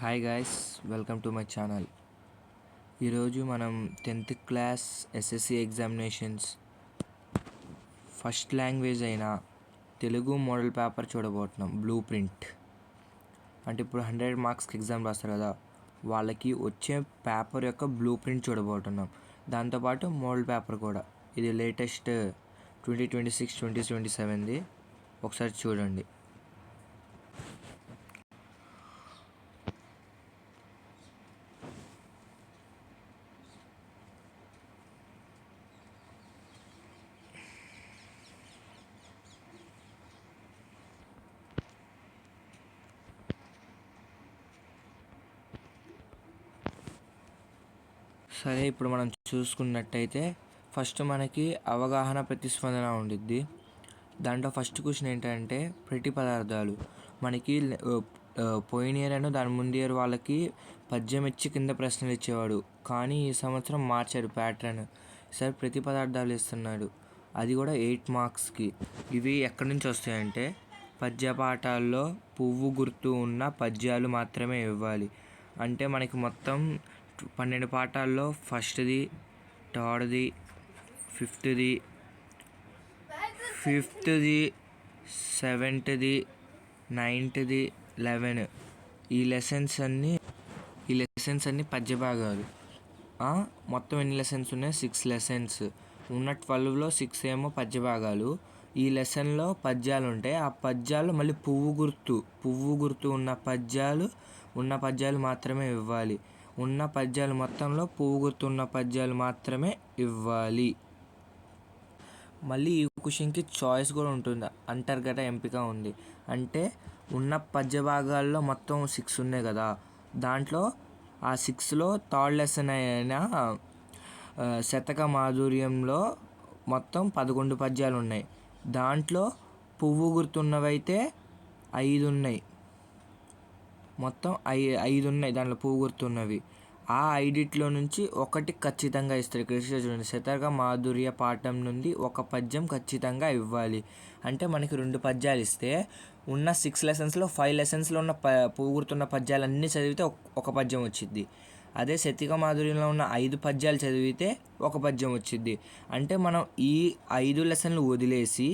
Hi guys, welcome to my channel. ఈరోజు మనం 10th class SSC examinations first language అయిన Telugu model paper చూడబోతున్నాం. Blue print అంటే ఇప్పుడు 100 మార్క్స్కి ఎగ్జామ్ రాస్తారు కదా, వాళ్ళకి వచ్చే పేపర్ యొక్క బ్లూ ప్రింట్ చూడబోతున్నాం. దాంతోపాటు మోడల్ పేపర్ కూడా. ఇది లేటెస్ట్ 2026 2027ది. ఒకసారి చూడండి. సరే, ఇప్పుడు మనం చూసుకున్నట్టయితే ఫస్ట్ మనకి అవగాహన ప్రతిస్పందన ఉండిద్ది. దాంట్లో ఫస్ట్ క్వశ్చన్ ఏంటంటే ప్రతి పదార్థాలు. మనకి పోయిన ఇయర్ అయినా దాని ముందు ఇయర్ వాళ్ళకి పద్యం ఇచ్చి కింద ప్రశ్నలు ఇచ్చేవాడు, కానీ ఈ సంవత్సరం మార్చాడు ప్యాటర్న్. సరే, ప్రతి పదార్థాలు ఇస్తున్నాడు, అది కూడా 8 మార్క్స్కి. ఇవి ఎక్కడి నుంచి వస్తాయంటే పద్య పాఠాల్లో పువ్వు గుర్తు ఉన్న పద్యాలు మాత్రమే ఇవ్వాలి. అంటే మనకి మొత్తం 12 పాఠాల్లో ఫస్ట్ది, థర్డ్ది, ఫిఫ్త్ది, సెవెంత్ది, 9th, 11 ఈ లెసన్స్ అన్నీ పద్య భాగాలు. మొత్తం ఎన్ని లెసన్స్ ఉన్నాయి? 6 లెసన్స్ ఉన్న 12లో 6 ఏమో పద్య భాగాలు. ఈ లెసన్లో పద్యాలు ఉంటాయి. ఆ పద్యాలు మళ్ళీ పువ్వు గుర్తు ఉన్న పద్యాలు మాత్రమే ఇవ్వాలి. ఉన్న పద్యాలు మొత్తంలో పువ్వు గుర్తున్న పద్యాలు మాత్రమే ఇవ్వాలి. మళ్ళీ ఈ క్వశ్చన్కి చాయిస్ కూడా ఉంటుంది, అంతర్గత ఎంపిక ఉంది. అంటే ఉన్న పద్య భాగాల్లో మొత్తం 6 ఉన్నాయి కదా, దాంట్లో ఆ 6లో థర్డ్ లెసన్ అయిన శతక మాధుర్యంలో మొత్తం 11 పద్యాలు ఉన్నాయి. దాంట్లో పువ్వు గుర్తున్నవైతే 5 ఉన్నాయి. మొత్తం 5 ఉన్నాయి దాంట్లో పువ్వు గుర్తున్నవి. ఆ 5లో నుంచి ఒకటి ఖచ్చితంగా ఇస్తారు. ఇక్కడ చూడండి, శతక మాధుర్య పాఠం నుండి ఒక పద్యం ఖచ్చితంగా ఇవ్వాలి. అంటే మనకి 2 పద్యాలు ఇస్తే ఉన్న 6 లెసన్స్లో 5 లెసన్స్లో ఉన్న పువ్వు గుర్తున్న పద్యాలన్నీ చదివితే ఒక పద్యం వచ్చింది. అదే శతక మాధుర్యంలో ఉన్న 5 పద్యాలు చదివితే ఒక పద్యం వచ్చింది. అంటే మనం ఈ 5 లెసన్లు వదిలేసి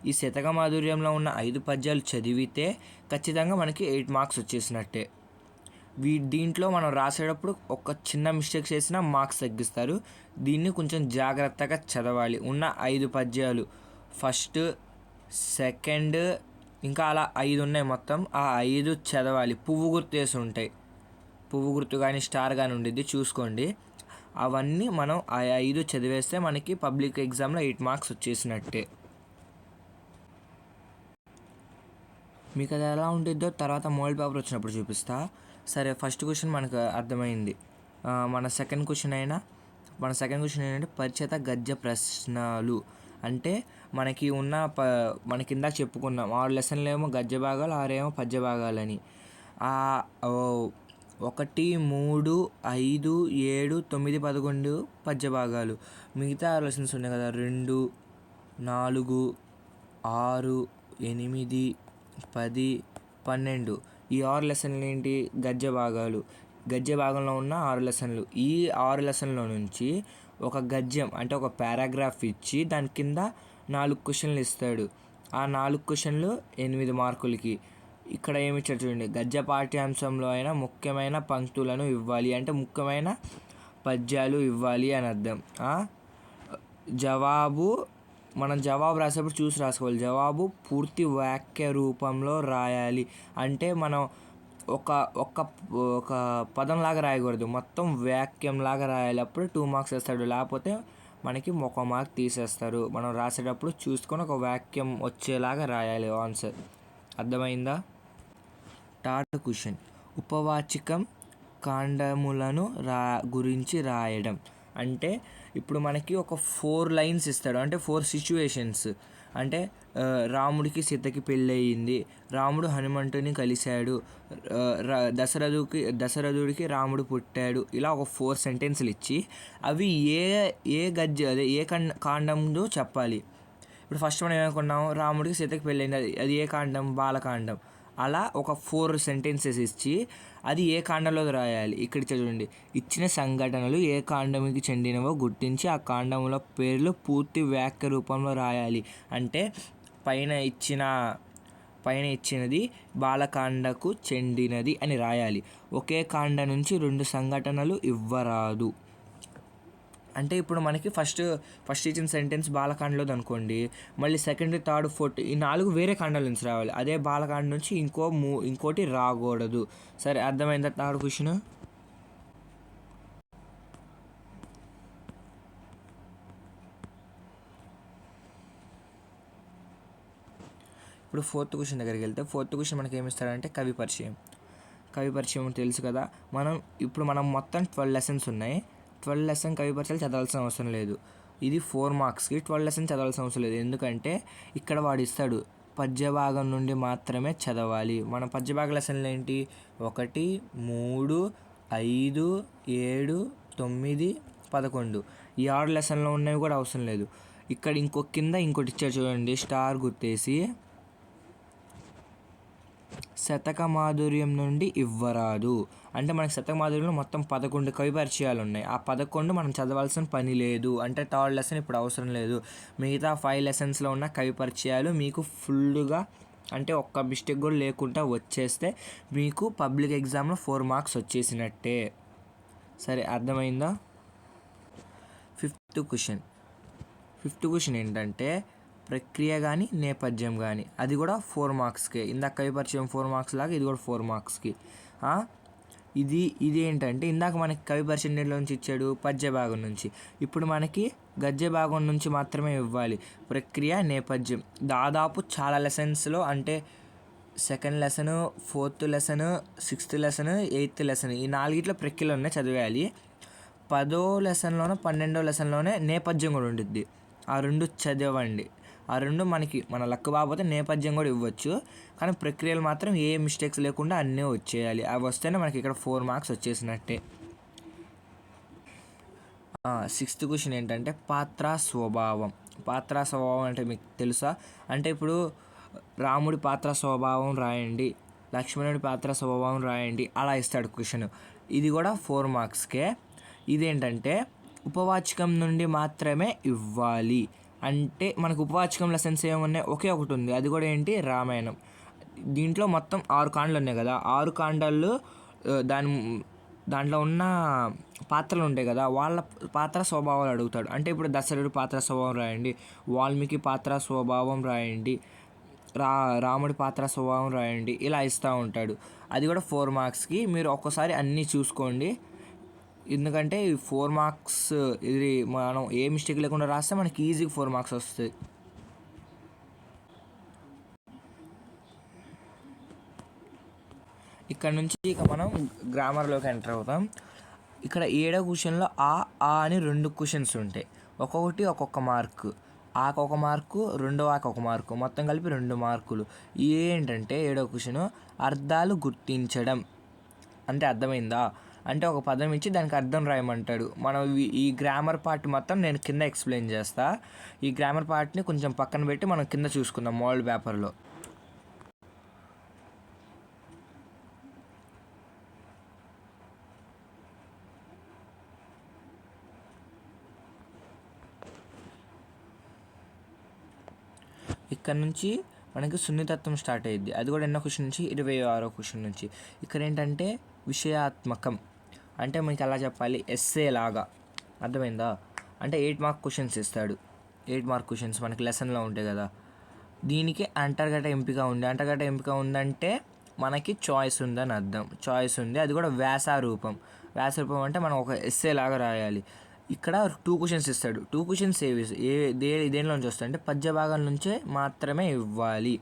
ఈ శతక మాధుర్యంలో ఉన్న 5 పద్యాలు చదివితే ఖచ్చితంగా మనకి 8 మార్క్స్ వచ్చేసినట్టే. దీంట్లో మనం రాసేటప్పుడు ఒక చిన్న మిస్టేక్ చేసినా మార్క్స్ తగ్గిస్తారు. దీన్ని కొంచెం జాగ్రత్తగా చదవాలి. ఉన్న 5 పద్యాలు, ఫస్ట్, సెకండ్, ఇంకా అలా 5 ఉన్నాయి మొత్తం. ఆ 5 చదవాలి. పువ్వు గుర్తు వేసి ఉంటాయి, పువ్వు గుర్తు కానీ స్టార్ కానీ ఉండిద్ది, చూసుకోండి. అవన్నీ మనం ఆ 5 చదివేస్తే మనకి పబ్లిక్ ఎగ్జామ్లో 8 మార్క్స్ వచ్చేసినట్టే. మీకు అది ఎలా ఉంటుందో తర్వాత మోడల్ పేపర్ వచ్చినప్పుడు చూపిస్తా. సరే, ఫస్ట్ క్వశ్చన్ మనకు అర్థమైంది. మన సెకండ్ క్వశ్చన్ ఏంటంటే పరిచిత గద్య ప్రశ్నలు. అంటే మనకి ఉన్న మనకి ఇందాక చెప్పుకున్నాం 6 లెసన్లు ఏమో గద్య భాగాలు, 6 ఏమో పద్య భాగాలని. 1, 3, 5, 7, 9, 11 పద్య భాగాలు. మిగతా 6 లెసన్స్ ఉన్నాయి కదా, 2, 4, 6, 8, 10, 12 ఈ 6 లెసన్లు ఏంటి? గద్య భాగాలు. గద్య భాగంలో ఉన్న 6 లెసన్లు. ఈ 6 లెసన్ల నుంచి ఒక గద్యం అంటే ఒక పారాగ్రాఫ్ ఇచ్చి దాని కింద 4 క్వశ్చన్లు ఇస్తాడు. ఆ 4 క్వశ్చన్లు 8 మార్కులకి. ఇక్కడ ఏమి ఇచ్చాడు చూడండి, గద్య పాఠ్యాంశంలో అయినా ముఖ్యమైన పంక్తులను ఇవ్వాలి, అంటే ముఖ్యమైన పద్యాలు ఇవ్వాలి అని అర్థం. మనం జవాబు రాసేటప్పుడు చూసి రాసుకోవాలి. జవాబు పూర్తి వాక్య రూపంలో రాయాలి. అంటే మనం ఒక పదంలాగా రాయకూడదు, మొత్తం వాక్యంలాగా రాయాలి. అప్పుడు 2 మార్క్స్ వేస్తాడు, లేకపోతే మనకి 1 మార్క్ తీసేస్తారు. మనం రాసేటప్పుడు చూసుకొని ఒక వాక్యం వచ్చేలాగా రాయాలి ఆన్సర్. అర్థమైందా? థర్డ్ క్వశ్చన్, ఉపవాచకం కాండములను గురించి రాయడం. అంటే ఇప్పుడు మనకి ఒక 4 లైన్స్ ఇస్తాడు, అంటే 4 సిచ్యువేషన్స్. అంటే రాముడికి సీతకి పెళ్ళయింది, రాముడు హనుమంతుని కలిశాడు, దశరథుడికి రాముడు పుట్టాడు. ఇలా ఒక 4 సెంటెన్స్లు ఇచ్చి అవి ఏ కాండంలో చెప్పాలి. ఇప్పుడు ఫస్ట్ మనం ఏమనుకున్నాం, రాముడికి సీతకి పెళ్ళయింది, అది ఏ కాండం? బాలకాండం. అలా ఒక 4 సెంటెన్సెస్ ఇచ్చి అది ఏ కాండంలో రాయాలి. ఇక్కడ చూడండి, ఇచ్చిన సంఘటనలు ఏ కాండంకి చెందినవో గుర్తించి ఆ కాండంలో పేర్లు పూర్తి వాక్య రూపంలో రాయాలి. అంటే పైన ఇచ్చినది బాలకాండకు చెందినది అని రాయాలి. ఒకే కాండ నుంచి 2 సంఘటనలు ఇవ్వరాదు. అంటే ఇప్పుడు మనకి ఫస్ట్ ఇచ్చిన సెంటెన్స్ బాలకాండలోది అనుకోండి, మళ్ళీ సెకండ్, థర్డ్, ఫోర్త్ ఈ 4 వేరే కాండాల నుంచి రావాలి. అదే బాలకాండ నుంచి ఇంకోటి రాకూడదు. సరే, అర్థమైందా థర్డ్ క్వశ్చన్? ఇప్పుడు ఫోర్త్ క్వశ్చన్ దగ్గరికి వెళ్తే, ఫోర్త్ క్వశ్చన్ మనకి ఏమి ఇస్తాడంటే కవి పరిచయం తెలుసు కదా. మనం మొత్తం 12 లెసన్స్ ఉన్నాయి. 12 లెసన్ కవి పరిచయాలు చదవాల్సిన అవసరం లేదు. ఇది 4 మార్క్స్కి 12 లెసన్ చదవాల్సిన అవసరం లేదు. ఎందుకంటే ఇక్కడ వాడు ఇస్తాడు పద్యభాగం నుండి మాత్రమే చదవాలి. మన పద్యభాగ లెసన్లు ఏంటి? 1, 3, 5, 7, 9, 11 ఈ 6 లెసన్లో ఉన్నవి కూడా అవసరం లేదు. ఇక్కడ ఇంకోటి ఇచ్చాడు చూడండి, స్టార్ గుర్తేసి, శతక మాధుర్యం నుండి ఇవ్వరాదు. అంటే మనకి శతక మాధుర్యంలో మొత్తం 11 కవి పరిచయాలు ఉన్నాయి. ఆ 11 మనం చదవాల్సిన పని లేదు. అంటే థర్డ్ లెసన్ ఇప్పుడు అవసరం లేదు. మిగతా 5 లెసన్స్లో ఉన్న కవి పరిచయాలు మీకు ఫుల్గా, అంటే ఒక్క మిస్టేక్ కూడా లేకుండా వచ్చేస్తే మీకు పబ్లిక్ ఎగ్జామ్లో 4 మార్క్స్ వచ్చేసినట్టే. సరే, అర్థమైందా? ఫిఫ్త్ క్వశ్చన్ ఏంటంటే ప్రక్రియ కానీ నేపథ్యం కానీ, అది కూడా 4 మార్క్స్కే. ఇందాక కవి పరిచయం 4 మార్క్స్ లాగా ఇది కూడా 4 మార్క్స్కి. ఇది ఏంటంటే ఇందాక మనకి కవి పరిచయం దేంట్లో నుంచి ఇచ్చాడు? పద్య భాగం నుంచి. ఇప్పుడు మనకి గద్య భాగం నుంచి మాత్రమే ఇవ్వాలి. ప్రక్రియ, నేపథ్యం దాదాపు చాలా లెసన్స్లో, అంటే second lesson, 4th lesson, 6th lesson, 8th lesson ఈ 4 ప్రక్రియలోనే చదివేయాలి. 10వ లెసన్లోనే 12వ లెసన్లోనే నేపథ్యం కూడా ఉంటుంది. ఆ 2 చదవండి. ఆ 2 మన లక్ బాగోతే నేపథ్యం కూడా ఇవ్వచ్చు. కానీ ప్రక్రియలు మాత్రం ఏ మిస్టేక్స్ లేకుండా అన్నీ వచ్చేయాలి. అవి వస్తేనే మనకి ఇక్కడ 4 మార్క్స్ వచ్చేసినట్టే. 6th క్వశ్చన్ ఏంటంటే పాత్ర స్వభావం అంటే మీకు తెలుసా? అంటే ఇప్పుడు రాముడి పాత్ర స్వభావం రాయండి, లక్ష్మణుడి పాత్ర స్వభావం రాయండి, అలా ఇస్తాడు క్వశ్చన్. ఇది కూడా 4 మార్క్స్కే. ఇదేంటంటే ఉపవాచకం నుండి మాత్రమే ఇవ్వాలి. అంటే మనకు ఉపవాచకం లెసన్స్ ఏమున్నాయి? ఒకే ఒకటి ఉంది, అది కూడా ఏంటి? రామాయణం. దీంట్లో మొత్తం 6 కాండలు ఉన్నాయి కదా. 6 కాండాలు దాంట్లో ఉన్న పాత్రలు ఉంటాయి కదా, వాళ్ళ పాత్ర స్వభావాలు అడుగుతాడు. అంటే ఇప్పుడు దశరథుడి పాత్ర స్వభావం రాయండి, వాల్మీకి పాత్ర స్వభావం రాయండి, రాముడి పాత్ర స్వభావం రాయండి, ఇలా ఇస్తూ ఉంటాడు. అది కూడా 4 మార్క్స్కి. మీరు ఒక్కసారి అన్నీ చూసుకోండి. ఎందుకంటే 4 మార్క్స్ ఇది మనం ఏ మిస్టేక్ లేకుండా రాస్తే మనకి ఈజీగా 4 మార్క్స్ వస్తాయి. ఇక్కడ నుంచి ఇక మనం గ్రామర్లోకి ఎంటర్ అవుతాం. ఇక్కడ 7వ క్వశ్చన్లో ఆ అని 2 క్వశ్చన్స్ ఉంటాయి. ఒక్కొక్క మార్కు. ఆకు 1 మార్కు, రెండో ఆకు 1 మార్కు, మొత్తం కలిపి 2 మార్కులు. ఏంటంటే 7వ క్వశ్చన్ అర్థాలు గుర్తించడం. అంటే అర్థమైందా? అంటే ఒక పదం ఇచ్చి దానికి అర్థం రాయమంటాడు. మనం ఈ గ్రామర్ పార్ట్ మొత్తం నేను కింద ఎక్స్ప్లెయిన్ చేస్తా. ఈ గ్రామర్ పార్ట్ని కొంచెం పక్కన పెట్టి మనం కింద చూసుకుందాం మోడల్ పేపర్లో. ఇక్కడ నుంచి మనకి సున్నితత్వం స్టార్ట్ అయ్యిద్ది. అది కూడా ఎన్నో క్వశ్చన్ నుంచి? 26వ క్వశ్చన్ నుంచి. ఇక్కడ ఏంటంటే విషయాత్మకం. అంటే మనకి ఎలా చెప్పాలి? ఎస్సే లాగా. అర్థమైందా? అంటే 8 మార్క్ క్వశ్చన్స్ ఇస్తాడు. 8 మార్క్ క్వశ్చన్స్ మనకి లెసన్లో ఉంటాయి కదా. దీనికి అంతర్గత ఎంపిక ఉందంటే మనకి చాయిస్ ఉందని అర్థం. చాయిస్ ఉంది, అది కూడా వ్యాసరూపం అంటే మనం ఒక ఎస్సే లాగా రాయాలి. ఇక్కడ 2 క్వశ్చన్స్ ఇస్తాడు. 2 క్వశ్చన్స్ దేనిలోంచి వస్తాయి అంటే పద్య భాగాల నుంచే మాత్రమే ఇవ్వాలి.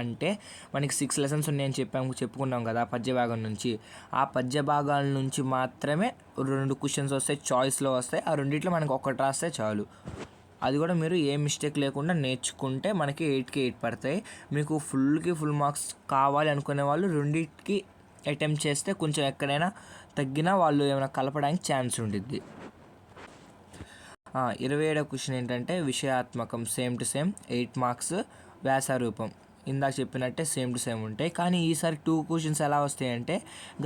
అంటే మనకి 6 లెసన్స్ ఉన్నాయని చెప్పుకున్నాం కదా పద్య భాగం నుంచి. ఆ పద్య భాగాల నుంచి మాత్రమే 2 క్వశ్చన్స్ వస్తాయి, చాయిస్లో వస్తాయి. ఆ రెండిట్లో మనకి ఒకటి రాస్తే చాలు. అది కూడా మీరు ఏ మిస్టేక్ లేకుండా నేర్చుకుంటే మనకి 8కి 8 పడతాయి. మీకు ఫుల్ మార్క్స్ కావాలి అనుకునే వాళ్ళు రెండింటికి అటెంప్ట్ చేస్తే కొంచెం ఎక్కడైనా తగ్గినా వాళ్ళు ఏమైనా కలపడానికి ఛాన్స్ ఉంటుంది. 27వ క్వశ్చన్ ఏంటంటే విషయాత్మకం. Same to same 8 marks. వ్యాసరూపం ఇందాక చెప్పినట్టే సేమ్ టు సేమ్ ఉంటాయి. కానీ ఈసారి 2 క్వశ్చన్స్ ఎలా వస్తాయంటే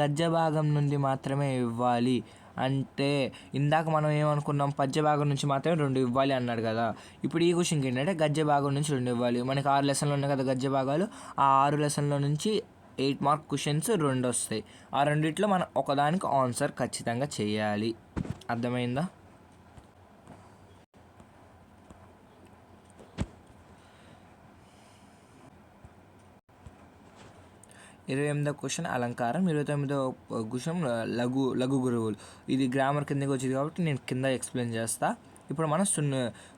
గద్య భాగం నుండి మాత్రమే ఇవ్వాలి. అంటే ఇందాక మనం ఏమనుకున్నాం, పద్య భాగం నుంచి మాత్రమే 2 ఇవ్వాలి అన్నాడు కదా. ఇప్పుడు ఈ క్వశ్చన్కి ఏంటంటే గద్య భాగం నుంచి 2 ఇవ్వాలి. మనకి 6 లెసన్లు ఉన్నాయి కదా గద్య భాగాలు. ఆ 6 లెసన్ల నుంచి 8 మార్క్ క్వశ్చన్స్ 2 వస్తాయి. ఆ రెండిట్లో మనం ఒకదానికి ఆన్సర్ ఖచ్చితంగా చేయాలి. అర్థమైందా? 28వ క్వశ్చన్ అలంకారం. 29వ క్వశ్చన్ లఘు గురువులు. ఇది గ్రామర్ కిందకి వచ్చింది కాబట్టి నేను కింద ఎక్స్ప్లెయిన్ చేస్తా. ఇప్పుడు మనం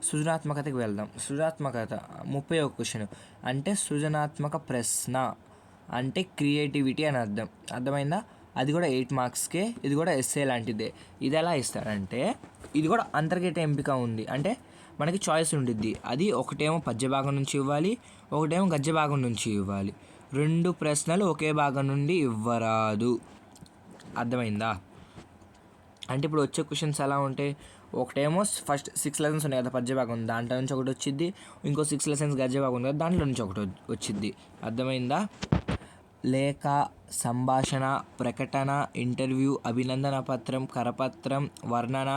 సృజనాత్మకతకి వెళ్దాం. సృజనాత్మకత 30వ క్వశ్చన్. అంటే సృజనాత్మక ప్రశ్న అంటే క్రియేటివిటీ అని అర్థమైందా? అది కూడా 8 మార్క్స్కే. ఇది కూడా ఎస్ఏ లాంటిదే. ఇది ఎలా ఇస్తారంటే ఇది కూడా అంతర్గత ఎంపిక ఉంది. అంటే మనకి చాయిస్ ఉండిద్ది. అది ఒకటేమో పద్య భాగం నుంచి ఇవ్వాలి, ఒకటేమో గద్య భాగం నుంచి ఇవ్వాలి. 2 ప్రశ్నలు ఒకే భాగం నుండి ఇవ్వరాదు. అర్థమైందా? అంటే ఇప్పుడు వచ్చే క్వశ్చన్స్ ఎలా ఉంటాయి, ఒకటేమో ఫస్ట్ 6 లెసన్స్ ఉన్నాయి కదా పద్య భాగం, దాంట్లో నుంచి ఒకటి వచ్చింది. ఇంకో 6 లెసన్స్ గద్య భాగం ఉంది కదా, దాంట్లో నుంచి ఒకటి వచ్చింది. అర్థమైందా? లేఖ, సంభాషణ, ప్రకటన, ఇంటర్వ్యూ, అభినందన పత్రం, కరపత్రం, వర్ణన,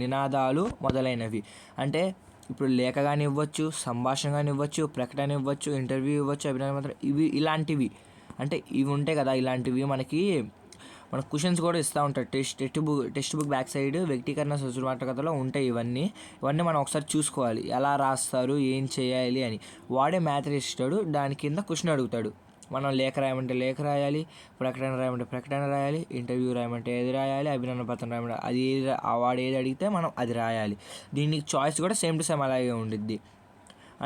నినాదాలు మొదలైనవి. అంటే ఇప్పుడు లేఖ కానీ ఇవ్వచ్చు, సంభాషణ కానీ ఇవ్వచ్చు, ప్రకటన ఇవ్వచ్చు, ఇంటర్వ్యూ ఇవ్వచ్చు, అభినందన పత్రం, ఇవి ఇలాంటివి. అంటే ఇవి ఉంటాయి కదా, ఇలాంటివి మనకి క్వశ్చన్స్ కూడా ఇస్తూ ఉంటారు. టెక్స్ట్ బుక్ బ్యాక్ సైడ్ వ్యక్తీకరణ సృజనాత్మకతలో ఉంటాయి. ఇవన్నీ మనం ఒకసారి చూసుకోవాలి ఎలా రాస్తారు, ఏం చేయాలి అని. వాడే మ్యాథ్స్ ఇస్తాడు, దాని కింద క్వశ్చన్ అడుగుతాడు. మనం లేఖ రాయమంటే లేఖ రాయాలి, ప్రకటన రాయమంటే ప్రకటన రాయాలి, ఇంటర్వ్యూ రాయమంటే ఏది రాయాలి, అభినందన పత్రం రాయమంటే అది వాడు ఏది అడిగితే మనం అది రాయాలి. దీనికి చాయిస్ కూడా సేమ్ టు సేమ్ అలాగే ఉండిద్ది.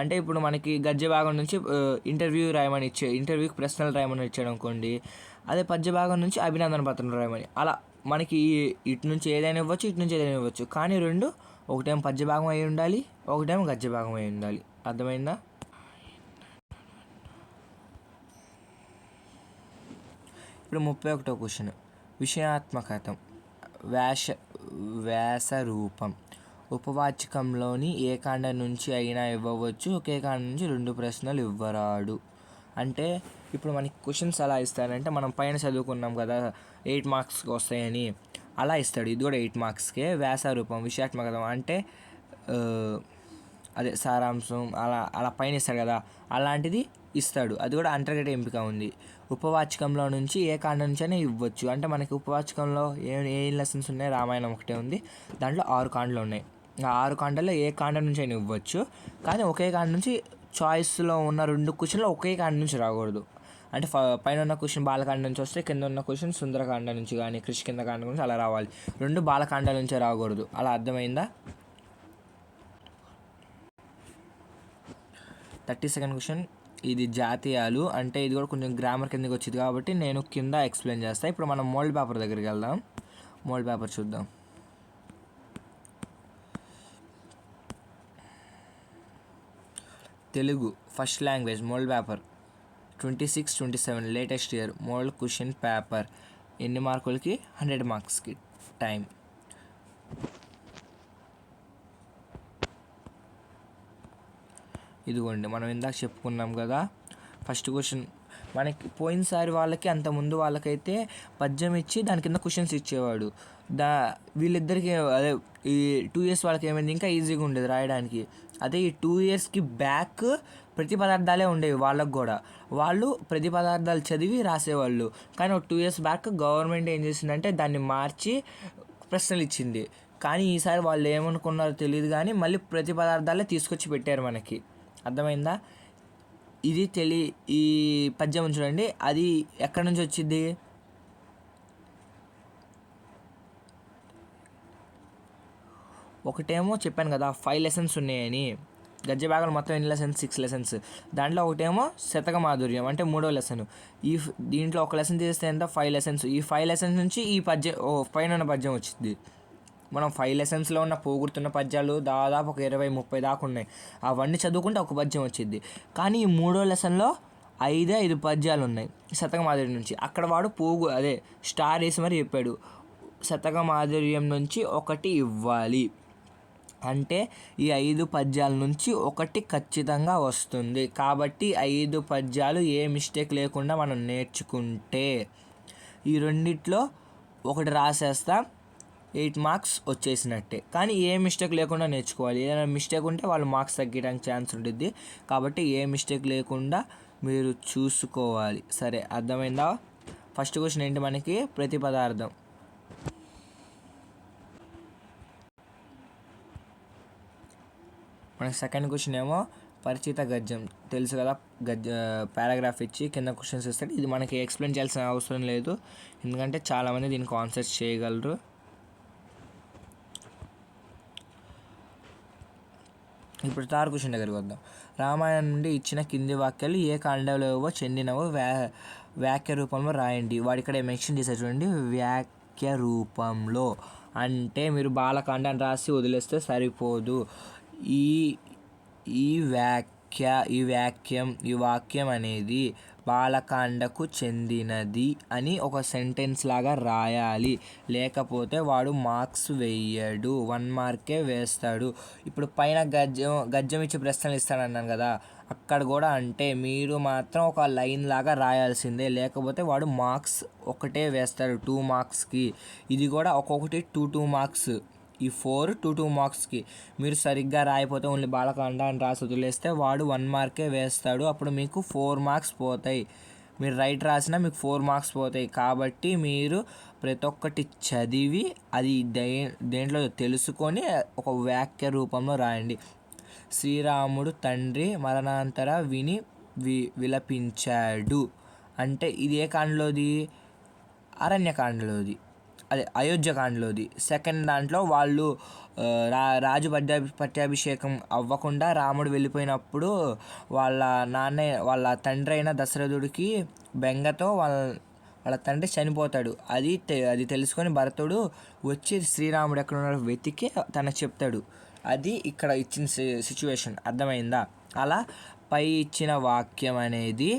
అంటే ఇప్పుడు మనకి గద్య భాగం నుంచి ఇంటర్వ్యూకి ప్రశ్నలు రాయమని ఇచ్చాడు అనుకోండి, అదే పద్య భాగం నుంచి అభినందన పత్రం రాయమని. అలా మనకి ఇటు నుంచి ఏదైనా ఇవ్వచ్చు, ఇటు నుంచి ఏదైనా ఇవ్వచ్చు. కానీ ఒకటేమో పద్య భాగం అయి ఉండాలి, ఒకటేమో గద్య భాగం అయి ఉండాలి. అర్థమైందా? ఇప్పుడు 31వ క్వశ్చన్. విషయాత్మకతం, వ్యాసరూపం. ఉపవాచకంలోని ఏ కాండం నుంచి అయినా ఇవ్వవచ్చు, ఒకే కాండం నుంచి 2 ప్రశ్నలు ఇవ్వరాడు. అంటే ఇప్పుడు మనకి క్వశ్చన్స్ ఎలా ఇస్తారంటే మనం పైన చదువుకున్నాం కదా 8 మార్క్స్కి వస్తాయని, అలా ఇస్తాడు. ఇది కూడా 8 మార్క్స్కే. వ్యాసరూపం, విషయాత్మకతం అంటే అదే సారాంశం అలా పైన ఇస్తాడు కదా, అలాంటిది ఇస్తాడు. అది కూడా అంతర్గత ఎంపిక ఉంది. ఉపవాచకంలో నుంచి ఏ కాండం నుంచి అయినా ఇవ్వచ్చు. అంటే మనకి ఉపవాచకంలో ఏ లెసన్స్ ఉన్నాయి, రామాయణం ఒకటే ఉంది, దాంట్లో 6 కాండలు ఉన్నాయి. ఆ 6 కాండల్లో ఏ కాండం నుంచి అయినా ఇవ్వచ్చు. కానీ ఒకే కాండం నుంచి చాయిస్లో ఉన్న 2 క్వశ్చన్లు ఒకే కాండం నుంచి రాకూడదు. అంటే పైన ఉన్న క్వశ్చన్ బాలకాండ నుంచి వస్తే కింద ఉన్న క్వశ్చన్ సుందరకాండ నుంచి కానీ కిష్కింధకాండ నుంచి అలా రావాలి. 2 బాలకాండాల నుంచే రాకూడదు. అలా అర్థమైందా? 32nd question. ఇది జాతీయాలు. అంటే ఇది కూడా కొంచెం గ్రామర్ కిందకి వచ్చింది కాబట్టి నేను కింద ఎక్స్ప్లెయిన్ చేస్తాను. ఇప్పుడు మనం మోల్డ్ పేపర్ దగ్గరికి వెళ్దాం. మోల్డ్ పేపర్ చూద్దాం. Telugu first language mould paper 26-27 latest year mould question paper. ఎన్ని మార్కులకి? 100 మార్క్స్కి. టైం ఇదిగోండి. మనం ఇందాక చెప్పుకున్నాం కదా, ఫస్ట్ క్వశ్చన్ మనకి పోయినసారి వాళ్ళకి అంతకుముందు వాళ్ళకైతే పద్యం ఇచ్చి దాని కింద క్వశ్చన్స్ ఇచ్చేవాడు. వీళ్ళిద్దరికి అదే ఈ 2 years వాళ్ళకి ఏమైంది, ఇంకా ఈజీగా ఉండేది రాయడానికి. అదే ఈ 2 yearsకి బ్యాక్ ప్రతి పదార్థాలే ఉండేవి వాళ్ళకు కూడా. వాళ్ళు ప్రతి పదార్థాలు చదివి రాసేవాళ్ళు. కానీ ఒక 2 years బ్యాక్ గవర్నమెంట్ ఏం చేసిందంటే దాన్ని మార్చి ప్రశ్నలు ఇచ్చింది. కానీ ఈసారి వాళ్ళు ఏమనుకున్నారో తెలియదు, కానీ మళ్ళీ ప్రతి పదార్థాలే తీసుకొచ్చి పెట్టారు మనకి. అర్థమైందా? ఈ పద్యం చూడండి, అది ఎక్కడి నుంచి వచ్చింది? ఒకటేమో చెప్పాను కదా 5 lessons ఉన్నాయని. గద్య భాగాలు మొత్తం ఎన్ని లెసన్స్? 6 lessons. దాంట్లో ఒకటేమో శతక మాధుర్యం అంటే 3వ లెసన్. దీంట్లో ఒక లెసన్ తీస్తే ఎంత? 5 lessons. ఈ 5 lessons నుంచి ఈ పైన ఉన్న పద్యం వచ్చింది. మనం 5 lessonsలో ఉన్న పోగొడుతున్న పద్యాలు దాదాపు ఒక 20-30 దాకా ఉన్నాయి. అవన్నీ చదువుకుంటే ఒక పద్యం వచ్చింది. కానీ ఈ 3వ లెసన్లో 5 పద్యాలు ఉన్నాయి శతక మాధుర్యం నుంచి. అక్కడ వాడు స్టార్ వేసి మరి చెప్పాడు, శతక మాధుర్యం నుంచి ఒకటి ఇవ్వాలి. అంటే ఈ 5 పద్యాల నుంచి ఒకటి ఖచ్చితంగా వస్తుంది. కాబట్టి 5 పద్యాలు ఏ మిస్టేక్ లేకుండా మనం నేర్చుకుంటే ఈ రెండిట్లో ఒకటి రాసేస్తాం, 8 మార్క్స్ వచ్చేసినట్టే. కానీ ఏ మిస్టేక్ లేకుండా నేర్చుకోవాలి. ఏదైనా మిస్టేక్ ఉంటే వాళ్ళు మార్క్స్ తగ్గడానికి ఛాన్స్ ఉంటుంది. కాబట్టి ఏ మిస్టేక్ లేకుండా మీరు చూసుకోవాలి. సరే, అర్థమైందా? ఫస్ట్ క్వశ్చన్ ఏంటి మనకి? ప్రతి పదార్థం. మనకి సెకండ్ క్వశ్చన్ ఏమో పరిచిత గద్యం. తెలుసు కదా, పారాగ్రాఫ్ ఇచ్చి కింద క్వశ్చన్స్ ఇస్తాడు. ఇది మనకి ఎక్స్ప్లెయిన్ చేయాల్సిన అవసరం లేదు, ఎందుకంటే చాలామంది దీనికి ఆన్సర్స్ చేయగలరు. ఇప్పుడు థర్డ్ క్వశ్చన్ దగ్గరికి వద్దాం. రామాయణం నుండి ఇచ్చిన కింది వాక్యాలు ఏ కాండంలో చెందినవో వాక్య రూపంలో రాయండి. వాడు ఇక్కడ మెన్షన్ చేశారు చూడండి, వాక్య రూపంలో. అంటే మీరు బాలకాండాన్ని రాసి వదిలేస్తే సరిపోదు. ఈ వాక్యం అనేది బాలకాండకు చెందినది అని ఒక సెంటెన్స్ లాగా రాయాలి. లేకపోతే వాడు మార్క్స్ వేయడు, 1 మార్కే వేస్తాడు. ఇప్పుడు పైన గద్యం ఇచ్చి ప్రశ్నలు ఇస్తాడన్నాను కదా, అక్కడ కూడా అంటే మీరు మాత్రం ఒక లైన్ లాగా రాయాల్సిందే. లేకపోతే వాడు మార్క్స్ ఒకటే వేస్తాడు 2 మార్క్స్కి. ఇది కూడా ఒక్కొక్కటి 2 మార్క్స్. ఈ 4 2 మార్క్స్కి. మీరు సరిగ్గా రాయిపోతే ఓన్లీ బాలకాండ అని రాసి వదిలేస్తే వాడు 1 మార్కే వేస్తాడు. అప్పుడు మీకు 4 మార్క్స్ పోతాయి. మీరు రైట్ రాసినా మీకు 4 మార్క్స్ పోతాయి. కాబట్టి మీరు ప్రతి ఒక్కటి చదివి అది దేంట్లో తెలుసుకొని ఒక వాక్య రూపంలో రాయండి. శ్రీరాముడు తండ్రి మరణాంతర విని విలపించాడు అంటే ఇది ఏ కాండలోది? అరణ్యకాండలోది, అదే అయోధ్యకాండలోది. సెకండ్ దాంట్లో వాళ్ళు రాజు పట్టాభిషేకం అవ్వకుండా రాముడు వెళ్ళిపోయినప్పుడు వాళ్ళ తండ్రి అయిన దశరథుడికి బెంగతో వాళ్ళ తండ్రి చనిపోతాడు. అది తెలుసుకొని భరతుడు వచ్చి శ్రీరాముడు ఎక్కడ ఉన్నాడో వెతికి తనకు చెప్తాడు. అది ఇక్కడ ఇచ్చిన సిచ్యువేషన్. అర్థమైందా? అలా పై ఇచ్చిన వాక్యం అనేది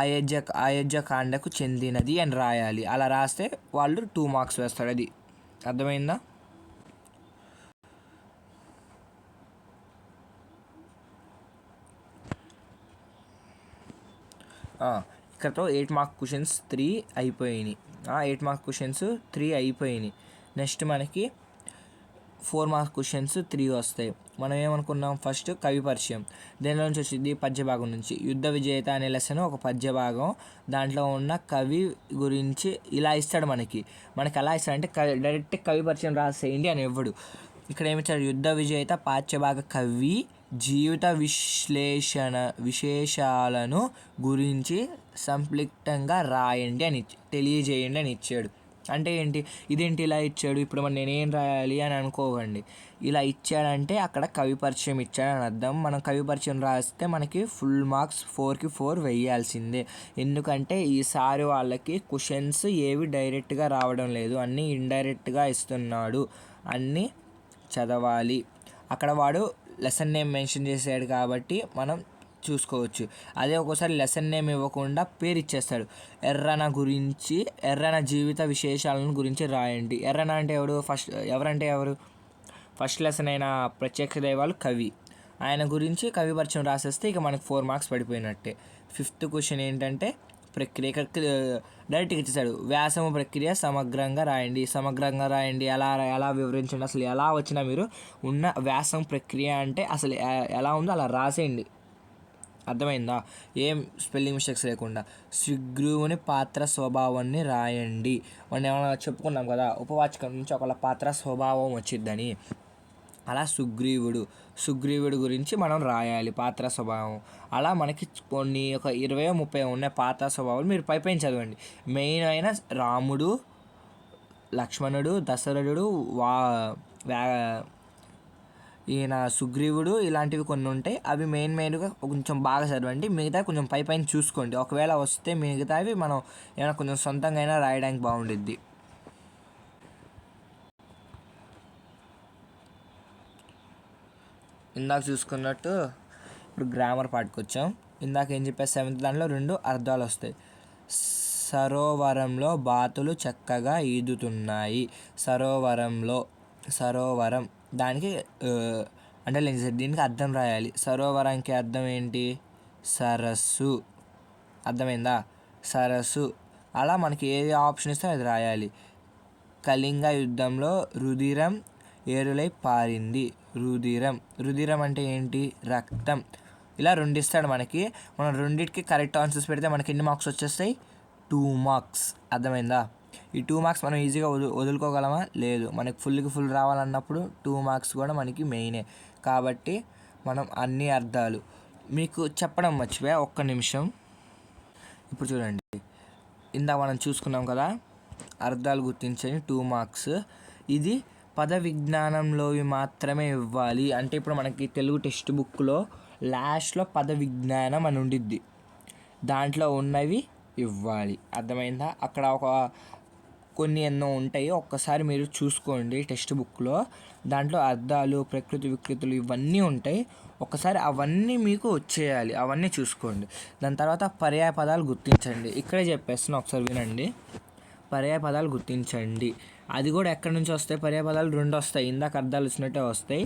అయోధ్యకాండకు చెందినది అని రాయాలి. అలా రాస్తే వాళ్ళు 2 మార్క్స్ వేస్తారు. అది అర్థమైందా? ఇక్కడతో 8 మార్క్ క్వశ్చన్స్ 3 అయిపోయినాయి. 8 మార్క్ క్వశ్చన్స్ 3 అయిపోయినాయి. నెక్స్ట్ మనకి 4 మార్క్ క్వశ్చన్స్ 3 వస్తాయి. మనం ఏమనుకున్నాం? ఫస్ట్ కవి పరిచయం. దేనిలో నుంచి వచ్చింది? పద్యభాగం నుంచి. యుద్ధ విజేత అనే లెసన్ ఒక పద్యభాగం. దాంట్లో ఉన్న కవి గురించి ఇలా ఇస్తాడు మనకి ఎలా ఇస్తాడంటే డైరెక్ట్ కవి పరిచయం రాసేయండి అని ఇవ్వడు. ఇక్కడ ఏమిచ్చాడు? యుద్ధ విజేత పాఠ్యభాగ కవి జీవిత విశేషాలను గురించి సంక్షిప్తంగా రాయండి అని తెలియజేయండి అని ఇచ్చాడు. అంటే ఏంటి? ఇదేంటి ఇలా ఇచ్చాడు, ఇప్పుడు మనం నేనేం రాయాలి అని అనుకోకండి. ఇలా ఇచ్చాడంటే అక్కడ కవి పరిచయం ఇచ్చాడని అర్థం. మనం కవి పరిచయం రాస్తే మనకి ఫుల్ మార్క్స్ 4కి 4 వేయాల్సిందే. ఎందుకంటే ఈసారి వాళ్ళకి క్వశ్చన్స్ ఏవి డైరెక్ట్గా రావడం లేదు, అన్నీ ఇండైరెక్ట్గా ఇస్తున్నాడు. అన్నీ చదవాలి. అక్కడ వాడు లెసన్ నేమ్ మెన్షన్ చేశాడు కాబట్టి మనం చూసుకోవచ్చు. అదే ఒక్కోసారి లెసన్ నేమ్ ఇవ్వకుండా పేరు ఇచ్చేస్తాడు. ఎర్రన జీవిత విశేషాలను గురించి రాయండి. ఎర్రన అంటే ఎవరు? ఫస్ట్ లెసన్ అయిన ప్రత్యక్ష దైవాలు కవి. ఆయన గురించి కవి పరిచయం రాసేస్తే ఇక మనకు 4 మార్క్స్ పడిపోయినట్టే. 5th క్వశ్చన్ ఏంటంటే ప్రక్రియ. డైరెక్ట్గా ఇచ్చేసాడు. వ్యాసము ప్రక్రియ సమగ్రంగా రాయండి. ఎలా వివరించండి. అసలు ఎలా వచ్చినా మీరు ఉన్న వ్యాసం ప్రక్రియ అంటే అసలు ఎలా ఉందో అలా రాసేయండి. అర్థమైందా? ఏం స్పెల్లింగ్ మిస్టేక్స్ లేకుండా. సుగ్రీవుని పాత్ర స్వభావాన్ని రాయండి. మనం ఏమైనా చెప్పుకున్నాం కదా, ఉపవాచకం నుంచి ఒకళ్ళ పాత్ర స్వభావం వచ్చిద్దని. అలా సుగ్రీవుడు గురించి మనం రాయాలి పాత్ర స్వభావం. అలా మనకి కొన్ని ఒక 20-30 ఉన్నాయి పాత్ర స్వభావాలు. మీరు పైన చదవండి. మెయిన్ అయిన రాముడు, లక్ష్మణుడు, దశరథుడు, ఈయన సుగ్రీవుడు, ఇలాంటివి కొన్ని ఉంటాయి. అవి మెయిన్గా కొంచెం బాగా చదవండి. మిగతా కొంచెం పైన చూసుకోండి. ఒకవేళ వస్తే మిగతావి మనం ఏమైనా కొంచెం సొంతంగా అయినా రాయడానికి బాగుండిద్ది. ఇందాక చూసుకున్నట్టు ఇప్పుడు గ్రామర్ పార్ట్కి వచ్చాం. ఇందాక ఏం చెప్పా? 7th దాంట్లో 2 అర్థాలు వస్తాయి. సరోవరంలో బాతులు చక్కగా ఈదుతున్నాయి. సరోవరం దానికి అండర్లైన్ చేశారు. దీనికి అర్థం రాయాలి. సరోవరంకి అర్థం ఏంటి? సరస్సు. అర్థమైందా? సరస్సు. అలా మనకి ఏది ఆప్షన్ ఇస్తే అది రాయాలి. కళింగ యుద్ధంలో రుధిరం ఏరులై పారింది. రుధిరం అంటే ఏంటి? రక్తం. ఇలా 2 ఇస్తాడు మనకి. మనం రెండింటికి కరెక్ట్ ఆన్సర్స్ పెడితే మనకి ఎన్ని మార్క్స్ వచ్చేస్తాయి? 2 మార్క్స్. అర్థమైందా? ఈ 2 మార్క్స్ మనం ఈజీగా వదులుకోగలమా? లేదు. మనకి ఫుల్ రావాలన్నప్పుడు 2 మార్క్స్ కూడా మనకి మెయినే. కాబట్టి మనం అన్ని అర్థాలు మీకు చెప్పడం మర్చిపోయా, ఒక్క నిమిషం. ఇప్పుడు చూడండి, ఇందాక మనం చూసుకున్నాం కదా, అర్థాలు గుర్తించని 2 మార్క్స్. ఇది పద విజ్ఞానంలోవి మాత్రమే ఇవ్వాలి. అంటే ఇప్పుడు మనకి తెలుగు టెక్స్ట్ బుక్లో లాస్ట్లో పద విజ్ఞానం అని ఉండిద్ది, దాంట్లో ఉన్నవి ఇవ్వాలి. అర్థమైందా? అక్కడ కొన్ని ఎన్నో ఉంటాయి, ఒక్కసారి మీరు చూసుకోండి టెక్స్ట్ బుక్లో. దాంట్లో అర్థాలు, ప్రకృతి వికృతులు ఇవన్నీ ఉంటాయి. ఒకసారి అవన్నీ మీకు వచ్చేయాలి, అవన్నీ చూసుకోండి. దాని తర్వాత పర్యాయ పదాలు గుర్తించండి. ఇక్కడే చెప్పేస్తున్నా, ఒకసారి వినండి. పర్యాయ పదాలు గుర్తించండి. అది కూడా ఎక్కడి నుంచి వస్తాయి? పర్యాయ పదాలు 2 వస్తాయి. ఇందాక అర్థాలు వచ్చినట్టే వస్తాయి.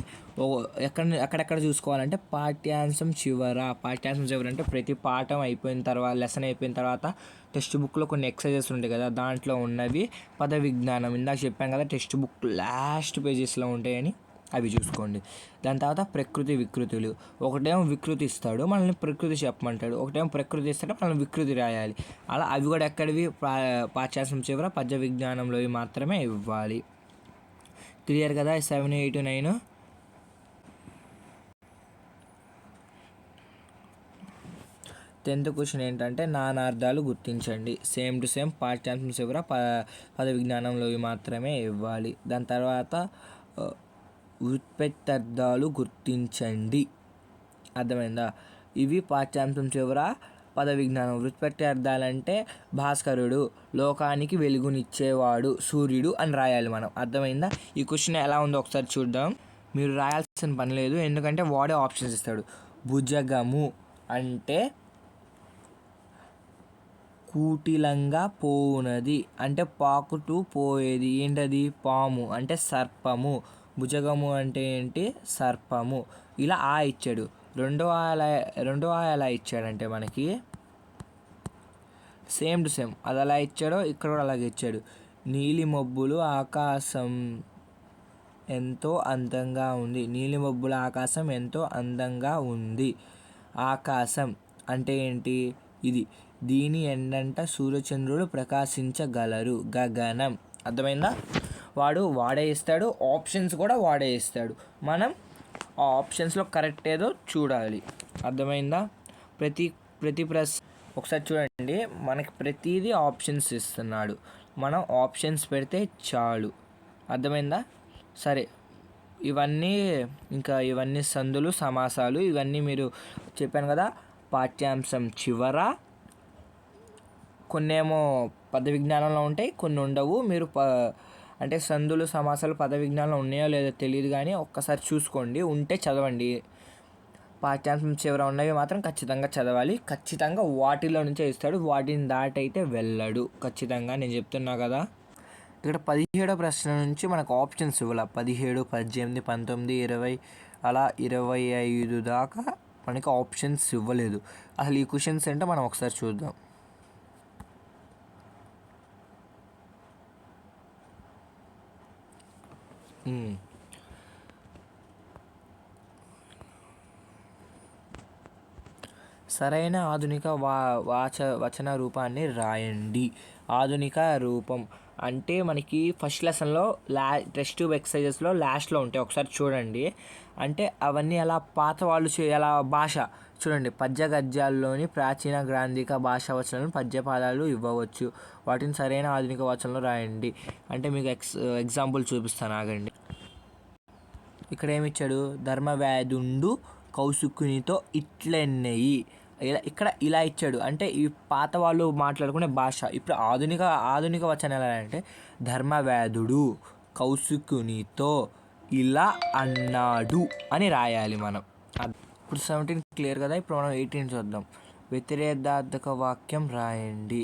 ఎక్కడెక్కడ చూసుకోవాలంటే పాఠ్యాంశం చివర అంటే ప్రతి పాఠం అయిపోయిన తర్వాత, లెసన్ అయిపోయిన తర్వాత టెక్స్ట్ బుక్లో కొన్ని ఎక్సర్సైజెస్ ఉంటాయి కదా, దాంట్లో ఉన్నవి పద విజ్ఞానం. ఇందాక చెప్పాం కదా టెక్స్ట్ బుక్ లాస్ట్ పేజెస్లో ఉంటాయని, అవి చూసుకోండి. దాని తర్వాత ప్రకృతి వికృతులు. ఒకటేమో వికృతి ఇస్తాడు, మనల్ని ప్రకృతి చెప్పమంటాడు. ఒకటేమో ప్రకృతి ఇస్తాడు, మనల్ని వికృతి రాయాలి. అలా అవి కూడా ఎక్కడివి? పాఠ్యాంశం చివర పద్య విజ్ఞానంలో మాత్రమే ఇవ్వాలి. క్లియర్ కదా? 7, 8, 9. 10th క్వశ్చన్ ఏంటంటే నానార్థాలు గుర్తించండి. సేమ్ టు సేమ్ పాఠ్యాంశం చివర పద విజ్ఞానంలో మాత్రమే ఇవ్వాలి. దాని తర్వాత వ్యుత్పత్త్యర్థాలు గుర్తించండి. అర్థమైందా? ఇవి పాఠ్యాంశం చివర పద విజ్ఞానం. వ్యుత్పత్త్యర్థాలంటే భాస్కరుడు లోకానికి వెలుగునిచ్చేవాడు, సూర్యుడు అని రాయాలి మనం. అర్థమైందా? ఈ క్వశ్చన్ ఎలా ఉందో ఒకసారి చూద్దాం. మీరు రాయాల్సిన పని లేదు, ఎందుకంటే వాడే ఆప్షన్స్ ఇస్తాడు. భుజగము అంటే కూటిలంగా పోవునది, అంటే పాకుతూ పోయేది. ఏంటది? పాము. అంటే సర్పము. భుజగము అంటే ఏంటి? సర్పము. ఇలా ఆ ఇచ్చాడు. రెండో ఆ ఎలా ఇచ్చాడంటే మనకి సేమ్ టు సేమ్ అది అలా ఇచ్చాడో ఇక్కడ కూడా అలాగే ఇచ్చాడు. నీలి మబ్బులు ఆకాశం ఎంతో అందంగా ఉంది. నీలి మబ్బుల ఆకాశం ఎంతో అందంగా ఉంది. ఆకాశం అంటే ఏంటి? ఇది. దీని ఎండంట సూర్యచంద్రుడు ప్రకాశించగలరు. గగనం. అర్థమైందా? వాడే ఇస్తాడు, ఆప్షన్స్ కూడా వాడే ఇస్తాడు. మనం ఆ ఆప్షన్స్లో కరెక్ట్ ఏదో చూడాలి. అర్థమైందా? ప్రతి ఒకసారి చూడండి, మనకి ప్రతిదీ ఆప్షన్స్ ఇస్తున్నాడు, మనం ఆప్షన్స్ పెడితే చాలు. అర్థమైందా? సరే, ఇవన్నీ సందులు, సమాసాలు, ఇవన్నీ మీరు చెప్పాను కదా. పాఠ్యాంశం చివర కొన్నేమో పద విజ్ఞానంలో ఉంటాయి, కొన్ని ఉండవు. మీరు అంటే సందులు, సమాసాలు పద విజ్ఞానంలో ఉన్నాయో లేదో తెలియదు, కానీ ఒక్కసారి చూసుకోండి, ఉంటే చదవండి. పాఠ్యాంశం చివర ఉన్నవి మాత్రం ఖచ్చితంగా చదవాలి. ఖచ్చితంగా వాటిలో నుంచే ఇస్తాడు, వాటిని దాటైతే వెళ్ళడు. ఖచ్చితంగా నేను చెప్తున్నా కదా. ఇక్కడ 17వ ప్రశ్న నుంచి మనకు ఆప్షన్స్ ఇవ్వాలి. 17, 18, 19, 20 అలా 25 దాకా మనకి ఆప్షన్స్ ఇవ్వలేదు. అసలు ఈ క్వశ్చన్స్ ఏంటో మనం ఒకసారి చూద్దాం. సరైన ఆధునిక వచన రూపాన్ని రాయండి. ఆధునిక రూపం అంటే మనకి ఫస్ట్ లెసన్లో టెక్స్ట్ ట్యూబ్ ఎక్సర్సైజెస్లో లాస్ట్లో ఉంటాయి, ఒకసారి చూడండి. అంటే అవన్నీ అలా పాత వాళ్ళు ఎలా భాష చూడండి. పద్య గద్యాల్లోని ప్రాచీన గ్రాంధిక భాషా వచనాలను పద్యపాదాలు ఇవ్వవచ్చు. వాటిని సరైన ఆధునిక వచనంలో రాయండి. అంటే మీకు ఎగ్జాంపుల్ చూపిస్తాను, ఆగండి. ఇక్కడ ఏమిచ్చాడు? ధర్మవ్యాధుండు కౌసుకునితో ఇట్లెన్నయి. ఇక్కడ ఇలా ఇచ్చాడు. అంటే ఈ పాత వాళ్ళు మాట్లాడుకునే భాష. ఇప్పుడు ఆధునిక వచనాలు ఎలా అంటే ధర్మవ్యాధుడు కౌసుకునితో ఇలా అన్నాడు అని రాయాలి మనం. ఇప్పుడు 17 క్లియర్ కదా. ఇప్పుడు మనం 18 చూద్దాం. వ్యతిరేకార్థక వాక్యం రాయండి.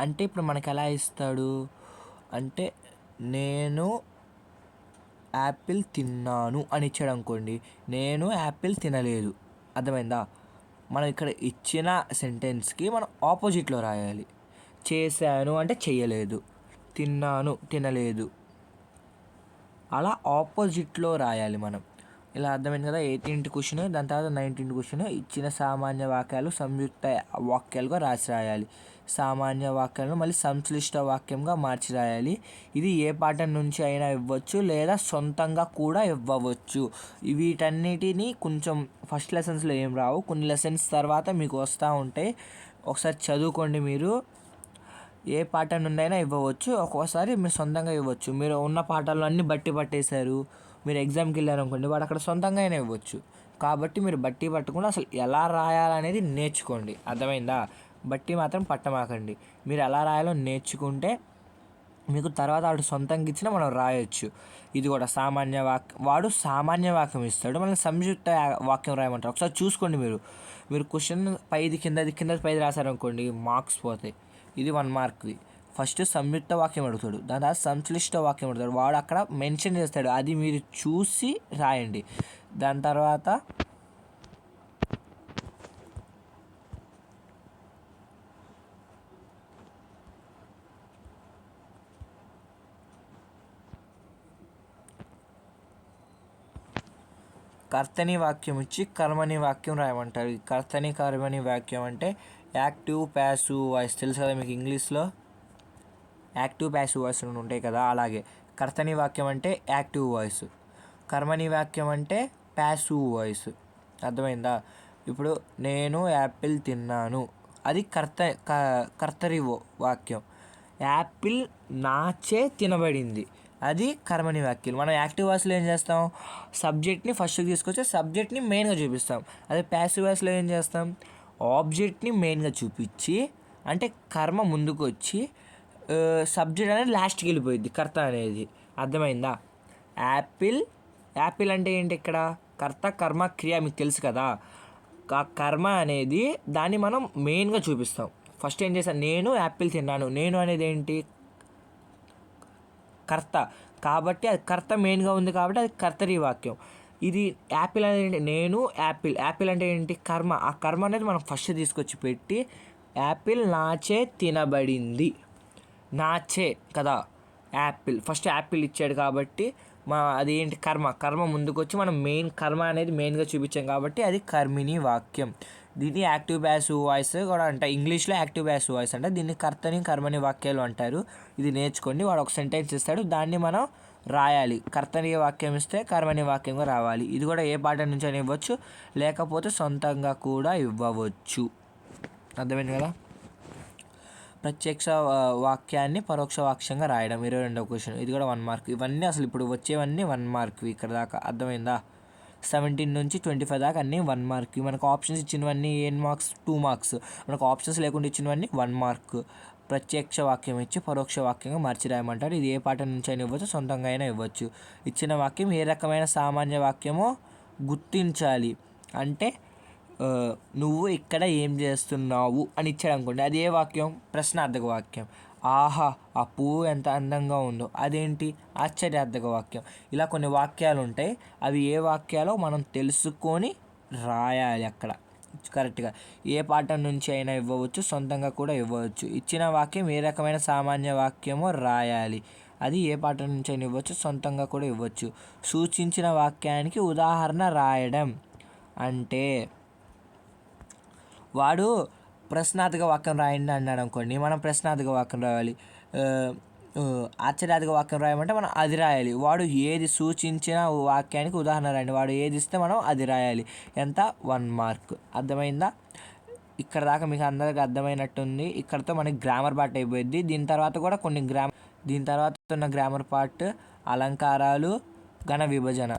అంటే ఇప్పుడు మనకి ఎలా ఇస్తాడు అంటే నేను యాపిల్ తిన్నాను అని ఇచ్చాడు అనుకోండి, నేను యాపిల్ తినలేదు. అర్థమైందా? మనం ఇక్కడ ఇచ్చిన సెంటెన్స్కి మనం ఆపోజిట్లో రాయాలి. చేశాను అంటే చెయ్యలేదు, తిన్నాను తినలేదు, అలా ఆపోజిట్లో రాయాలి మనం. ఇలా అర్థమైంది కదా? 18th question. దాని తర్వాత 19th క్వశ్చన్. ఇచ్చిన సామాన్య వాక్యాలు సంయుక్త వాక్యాలుగా రాసి రాయాలి. సామాన్య వాక్యాలను మళ్ళీ సంశ్లిష్ట వాక్యంగా మార్చి రాయాలి. ఇది ఏ పాఠం నుంచి అయినా ఇవ్వచ్చు లేదా సొంతంగా కూడా ఇవ్వవచ్చు. వీటన్నిటిని కొంచెం ఫస్ట్ లెసన్స్లో ఏం రావు, కొన్ని లెసన్స్ తర్వాత మీకు వస్తూ ఉంటాయి. ఒకసారి చదువుకోండి. మీరు ఏ పాఠం నుండి అయినా ఇవ్వవచ్చు, ఒక్కోసారి మీరు సొంతంగా ఇవ్వచ్చు. మీరు ఉన్న పాఠాలు అన్నీ బట్టి పట్టేశారు, మీరు ఎగ్జామ్కి వెళ్ళారు అనుకోండి, వాడు అక్కడ సొంతంగా అయినా ఇవ్వచ్చు. కాబట్టి మీరు బట్టి పట్టకుండా అసలు ఎలా రాయాలనేది నేర్చుకోండి. అర్థమైందా? బట్టి మాత్రం పట్టమాకండి. మీరు ఎలా రాయాలో నేర్చుకుంటే మీకు తర్వాత వాడు సొంతంగా ఇచ్చినా మనం రాయొచ్చు. ఇది కూడా సామాన్య వాక్యం, వాడు సామాన్య వాక్యం ఇస్తాడు, మనం సంయుక్త వాక్యం రాయమంటారు. ఒకసారి చూసుకోండి. మీరు క్వశ్చన్ పైది కిందది పైది రాశారనుకోండి, మార్క్స్ పోతాయి. ఇది 1 మార్క్ది. ఫస్ట్ సంయుక్త వాక్యం అడుగుతాడు, దాని తర్వాత సంశ్లిష్ట వాక్యం అడుగుతాడు, వాడు అక్కడ మెన్షన్ చేస్తాడు, అది మీరు చూసి రాయండి. దాని తర్వాత కర్తని వాక్యం ఇచ్చి కర్మని వాక్యం రాయమంటారు. కర్తని కర్మని వాక్యం అంటే యాక్టివ్ ప్యాసివ్ వాయిస్ తెలుసు కదా మీకు, ఇంగ్లీష్లో యాక్టివ్ ప్యాసివ్ వాయిస్ ఉంటాయి కదా, అలాగే కర్తని వాక్యం అంటే యాక్టివ్ వాయిస్, కర్మని వాక్యం అంటే ప్యాసివ్ వాయిస్. అర్థమైందా? ఇప్పుడు నేను యాపిల్ తిన్నాను, అది కర్తరి వాక్యం. యాపిల్ నాచే తినబడింది, అది కర్మని వాక్యం. మనం యాక్టివ్ వాయిస్లో ఏం చేస్తాం, సబ్జెక్ట్ని ఫస్ట్ తీసుకొచ్చి సబ్జెక్ట్ని మెయిన్గా చూపిస్తాం. అదే ప్యాసివ్ వాయిస్లో ఏం చేస్తాం, ఆబ్జెక్ట్ని మెయిన్గా చూపించి, అంటే కర్మ ముందుకు వచ్చి సబ్జెక్ట్ అనేది లాస్ట్కి వెళ్ళిపోయింది, కర్త అనేది. అర్థమైందా? యాపిల్ అంటే ఏంటి, ఇక్కడ కర్త కర్మ క్రియ మీకు తెలుసు కదా. ఆ కర్మ అనేది దాన్ని మనం మెయిన్గా చూపిస్తాం. ఫస్ట్ ఏం చేస్తాను, నేను యాపిల్ తిన్నాను, నేను అనేది ఏంటి, కర్త. కాబట్టి అది కర్త మెయిన్గా ఉంది కాబట్టి అది కర్తరి వాక్యం. ఇది యాపిల్ అనేది ఏంటి, నేను యాపిల్ అంటే ఏంటి, కర్మ. ఆ కర్మ అనేది మనం ఫస్ట్ తీసుకొచ్చి పెట్టి, యాపిల్ నాచే తినబడింది, నాచే కదా యాపిల్, ఫస్ట్ యాపిల్ ఇచ్చాడు కాబట్టి అది ఏంటి, కర్మ ముందుకు వచ్చి మనం కర్మ అనేది మెయిన్గా చూపించాం కాబట్టి అది కర్మిని వాక్యం. దీన్ని యాక్టివ్ ప్యాసివ్ వాయిస్ కూడా అంటారు, ఇంగ్లీష్లో యాక్టివ్ ప్యాసివ్ వాయిస్ అంటే. దీన్ని కర్తని కర్మని వాక్యాలు అంటారు. ఇది నేర్చుకోండి. వాడు ఒక సెంటెన్స్ ఇస్తాడు, దాన్ని మనం రాయాలి. కర్తని వాక్యం ఇస్తే కర్మని వాక్యంగా రావాలి. ఇది కూడా ఏ పాఠం నుంచి అయినా ఇవ్వచ్చు, లేకపోతే సొంతంగా కూడా ఇవ్వవచ్చు. అర్థమైంది కదా? ప్రత్యక్ష వాక్యాన్ని పరోక్ష వాక్యంగా రాయడం 22వ క్వశ్చన్. ఇది కూడా 1 మార్క్. ఇవన్నీ అసలు ఇప్పుడు వచ్చేవన్నీ 1 మార్క్ ఇక్కడ దాకా. అర్థమైందా? 17 నుంచి 25 దాకా అన్నీ 1 మార్క్. మనకు ఆప్షన్స్ ఇచ్చినవన్నీ ఎన్ని మార్క్స్, 2 మార్క్స్. మనకు ఆప్షన్స్ లేకుండా ఇచ్చినవన్నీ 1 మార్క్. ప్రత్యక్ష వాక్యం ఇచ్చి పరోక్ష వాక్యంగా మార్చి రాయమంటారు. ఇది ఏ పాఠం నుంచి అయినా ఇవ్వచ్చు, సొంతంగా అయినా ఇవ్వచ్చు. ఇచ్చిన వాక్యం ఏ రకమైన సామాన్య వాక్యమో గుర్తించాలి. అంటే నువ్వు ఇక్కడ ఏం చేస్తున్నావు అని ఇచ్చాడు అనుకోండి, అది ఏ వాక్యం, ప్రశ్నార్థక వాక్యం. ఆహా, ఆ పువ్వు ఎంత అందంగా ఉందో, అదేంటి, ఆశ్చర్యార్థక వాక్యం. ఇలా కొన్ని వాక్యాలు ఉంటాయి, అవి ఏ వాక్యాలో మనం తెలుసుకొని రాయాలి అక్కడ కరెక్ట్గా. ఏ పాఠం నుంచి అయినా ఇవ్వవచ్చు, సొంతంగా కూడా ఇవ్వవచ్చు. ఇచ్చిన వాక్యం ఏ రకమైన సామాన్య వాక్యమో రాయాలి, అది ఏ పాఠం నుంచి అయినా ఇవ్వచ్చు, సొంతంగా కూడా ఇవ్వచ్చు. సూచించిన వాక్యానికి ఉదాహరణ రాయడం అంటే, వాడు ప్రశ్నార్థక వాక్యం రాయండి అన్నాడు అనుకోండి, మనం ప్రశ్నార్థక వాక్యం రాయాలి. ఆశ్చర్యార్థక వాక్యం రాయమంటే మనం అది రాయాలి. వాడు ఏది సూచించిన వాక్యానికి ఉదాహరణ రాయండి, వాడు ఏది ఇస్తే మనం అది రాయాలి. ఎంత, 1 మార్క్. అర్థమైందా? ఇక్కడ దాకా మీకు అందరికీ అర్థమైనట్టుంది. ఇక్కడతో మనకి గ్రామర్ పార్ట్ అయిపోయింది. దీని తర్వాత కూడా దీని తర్వాత ఉన్న గ్రామర్ పార్ట్ అలంకారాలు, ఘన విభజన.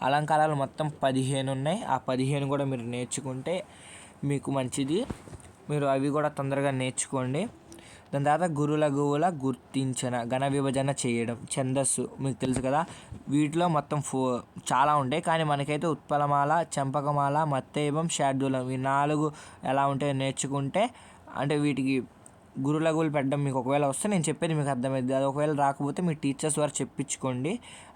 అలంకారాలు మొత్తం 15 ఉన్నాయి. ఆ 15 కూడా మీరు నేర్చుకుంటే మీకు మంచిది. మీరు అవి కూడా తొందరగా నేర్చుకోండి. దాని తర్వాత గురుల గువుల గుర్తించిన, ఘన విభజన చేయడం, ఛందస్సు మీకు తెలుసు కదా. వీటిలో మొత్తం చాలా ఉంటాయి, కానీ మనకైతే ఉత్పలమాల, చంపకమాల, మత్తేబం, శార్దూలం, ఈ 4 ఎలా ఉంటాయో నేర్చుకుంటే, అంటే వీటికి గురులగులు పెట్టడం మీకు ఒకవేళ వస్తే నేను చెప్పేది మీకు అర్థమైంది. అది ఒకవేళ రాకపోతే మీ టీచర్స్ వారు చెప్పించుకోండి.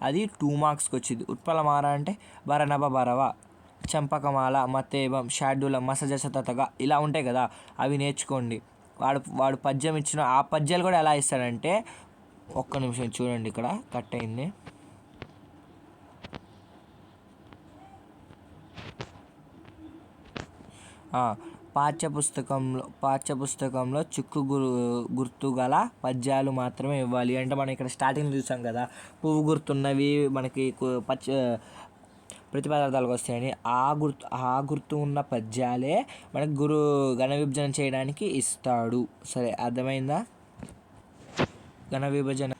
అది 2 మార్క్స్కి వచ్చింది. ఉత్పలమాల అంటే భరనభ భరవ, చంపకమాల, మతేబం, షాడ్యూలం, మసజసతగా ఇలా ఉంటాయి కదా, అవి నేర్చుకోండి. వాడు పద్యం ఇచ్చిన ఆ పద్యాలు కూడా ఎలా ఇస్తాడంటే, ఒక్క నిమిషం చూడండి, ఇక్కడ కట్ అయింది. పాఠ్యపుస్తకంలో చుక్కు గుర్తు గల పద్యాలు మాత్రమే ఇవ్వాలి. అంటే మనం ఇక్కడ స్టార్టింగ్ చూసాం కదా, పువ్వు గుర్తున్నవి మనకి ప్రతిపదార్థాలకు వస్తాయని, ఆ గుర్తు ఉన్న పద్యాలే మనకు ఘన విభజన చేయడానికి ఇస్తాడు. సరే, అర్థమైందా? ఘన విభజన.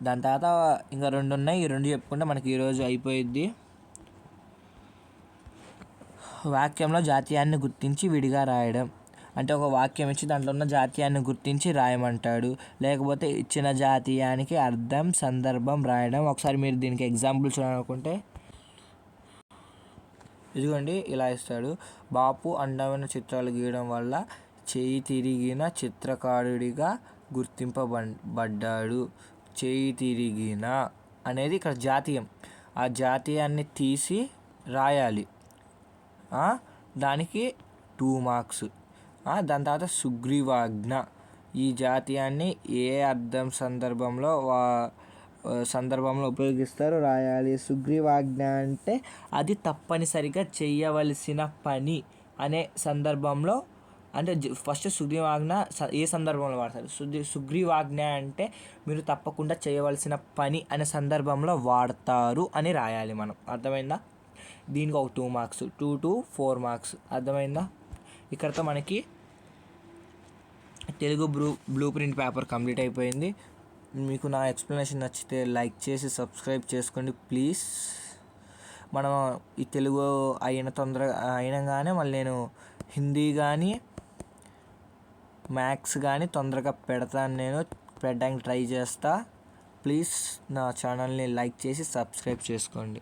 దాని తర్వాత ఇంకా 2 ఉన్నాయి. ఈ 2 చెప్పుకుంటే మనకి ఈరోజు అయిపోయిద్ది. వాక్యంలో జాతీయాన్ని గుర్తించి విడిగా రాయడం. అంటే ఒక వాక్యం ఇచ్చి దాంట్లో ఉన్న జాతీయాన్ని గుర్తించి రాయమంటాడు. లేకపోతే ఇచ్చిన జాతీయానికి అర్థం, సందర్భం రాయడం. ఒకసారి మీరు దీనికి ఎగ్జాంపుల్ చూడాలనుకుంటే ఇదిగోండి, ఇలా ఇస్తాడు. బాపు అందమైన చిత్రాలు గీయడం వల్ల చేయి తిరిగిన చిత్రకారుడిగా గుర్తింపబడ్డాడు. చేయి తిరిగిన అనేది ఇక్కడ జాతీయం. ఆ జాతీయాన్ని తీసి రాయాలి. దానికి 2 మార్క్స్. దాని తర్వాత సుగ్రీవాజ్ఞ. ఈ జాతీయాన్ని ఏ అర్థం, సందర్భంలో ఉపయోగిస్తారో రాయాలి. సుగ్రీవాజ్ఞ అంటే అది తప్పనిసరిగా చేయవలసిన పని అనే సందర్భంలో, అంటే ఫస్ట్ సుగ్రీవాజ్ఞ ఏ సందర్భంలో వాడతారు? సుగ్రీవాజ్ఞ అంటే మీరు తప్పకుండా చేయవలసిన పని అనే సందర్భంలో వాడతారు అని రాయాలి మనం. అర్థమైందా? దీనికి ఒక 2 మార్క్స్, 2 to 4 మార్క్స్. అర్థమైందా? ఇక్కడతో మనకి Telugu blue print paper complete అయిపోయింది. మీకు నా ఎక్స్ప్లెనేషన్ నచ్చితే లైక్ చేసి సబ్స్క్రైబ్ చేసుకోండి ప్లీజ్. మనం ఈ తెలుగు అయినగానే మళ్ళీ నేను హిందీ కానీ మ్యాథ్స్ కానీ తొందరగా పెట్టడానికి ట్రై చేస్తా. ప్లీజ్ నా ఛానల్ని లైక్ చేసి సబ్స్క్రైబ్ చేసుకోండి.